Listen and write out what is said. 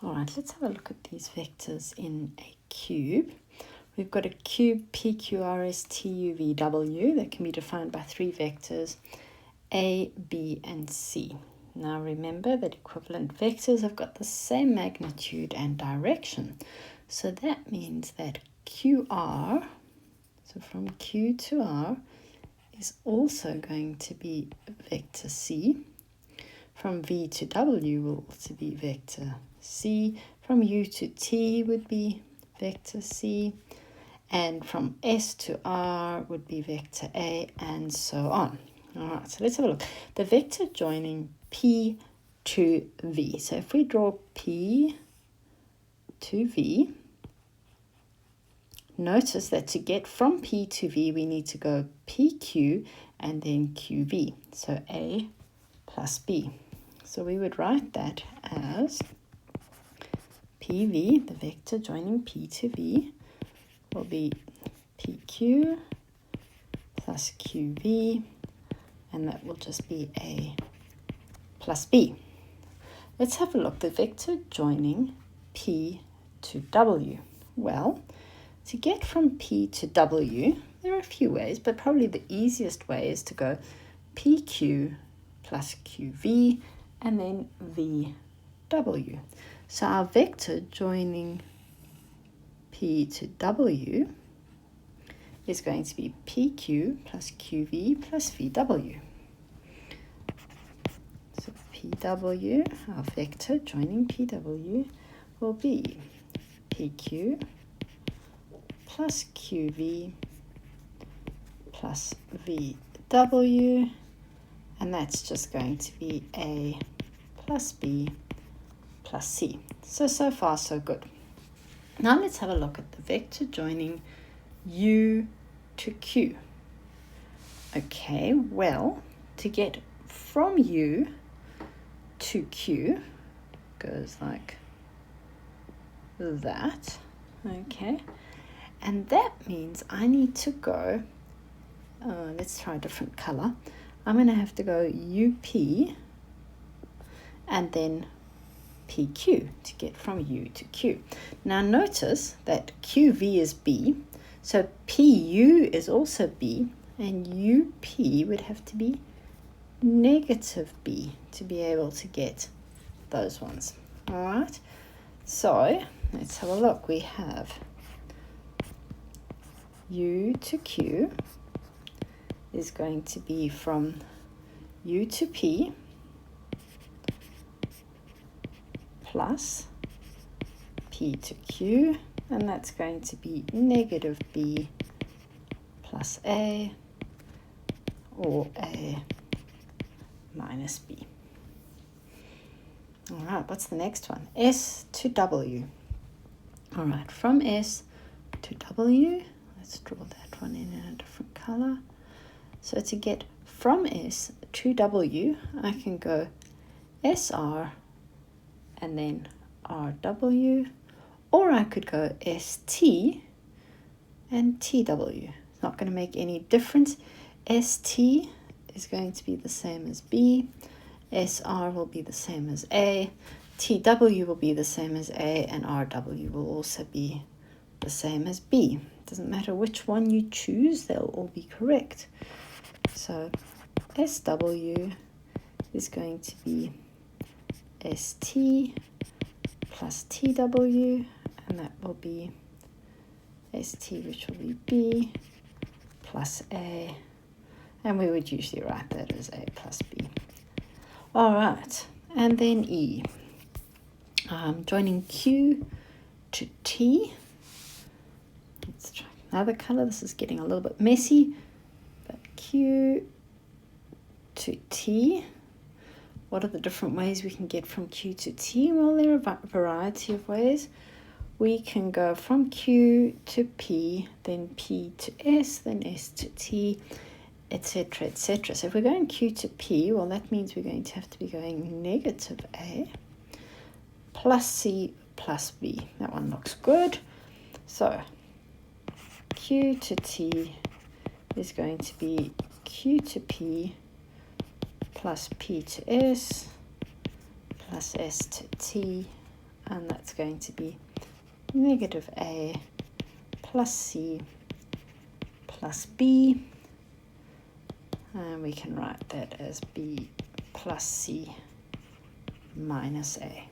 All right, let's have a look at these vectors in a cube. We've got a cube PQRSTUVW that can be defined by three vectors, A, B, and C. Now remember that equivalent vectors have got the same magnitude and direction. So that means that QR, so from Q to R, is also going to be vector C. From V to W will also be vector C. From U to T would be vector C. And from S to R would be vector A, and so on. All right, so let's have a look. The vector joining P to V. So if we draw P to V, notice that to get from P to V, we need to go PQ and then QV. So A plus B. So we would write that as PV, the vector joining P to V, will be PQ plus QV, and that will just be A plus B. Let's have a look. The vector joining P to W. Well, to get from P to W, there are a few ways, but probably the easiest way is to go PQ plus QV and then VW. So our vector joining P to W is going to be PQ plus QV plus VW. So PW, our vector joining PW, will be PQ plus QV plus VW, and that's just going to be A plus B plus C. So far so good. Now let's have a look at the vector joining U to Q. Okay, well, to get from U to Q goes like that, okay? And that means I need to go, let's try a different color. I'm going to have to go UP and then PQ to get from U to Q. Now notice that QV is B, so PU is also B, and UP would have to be negative B to be able to get those ones. All right, so let's have a look. We have U to Q is going to be from U to P plus P to Q, and that's going to be negative B plus A, or A minus B. All right, what's the next one? S to W. All right, from S to W, let's draw that one in a different color. So to get from S to W, I can go SR and then RW, or I could go ST and TW. It's not going to make any difference. ST is going to be the same as B, SR will be the same as A, TW will be the same as A, and RW will also be the same as B. Doesn't matter which one you choose, they'll all be correct. So SW is going to be ST plus TW, and that will be ST, which will be B plus A, and we would usually write that as A plus B. All right, and then E. Joining Q to T. Let's try another color. This is getting a little bit messy, but Q to T. What are the different ways we can get from Q to T? Well, there are a variety of ways. We can go from Q to P, then P to S, then S to T, etc., etc. So if we're going Q to P, well, that means we're going to have to be going negative A plus C plus B. That one looks good. So Q to T is going to be Q to P plus P to S plus S to T and that's going to be negative A plus C plus B, and we can write that as B plus C minus A.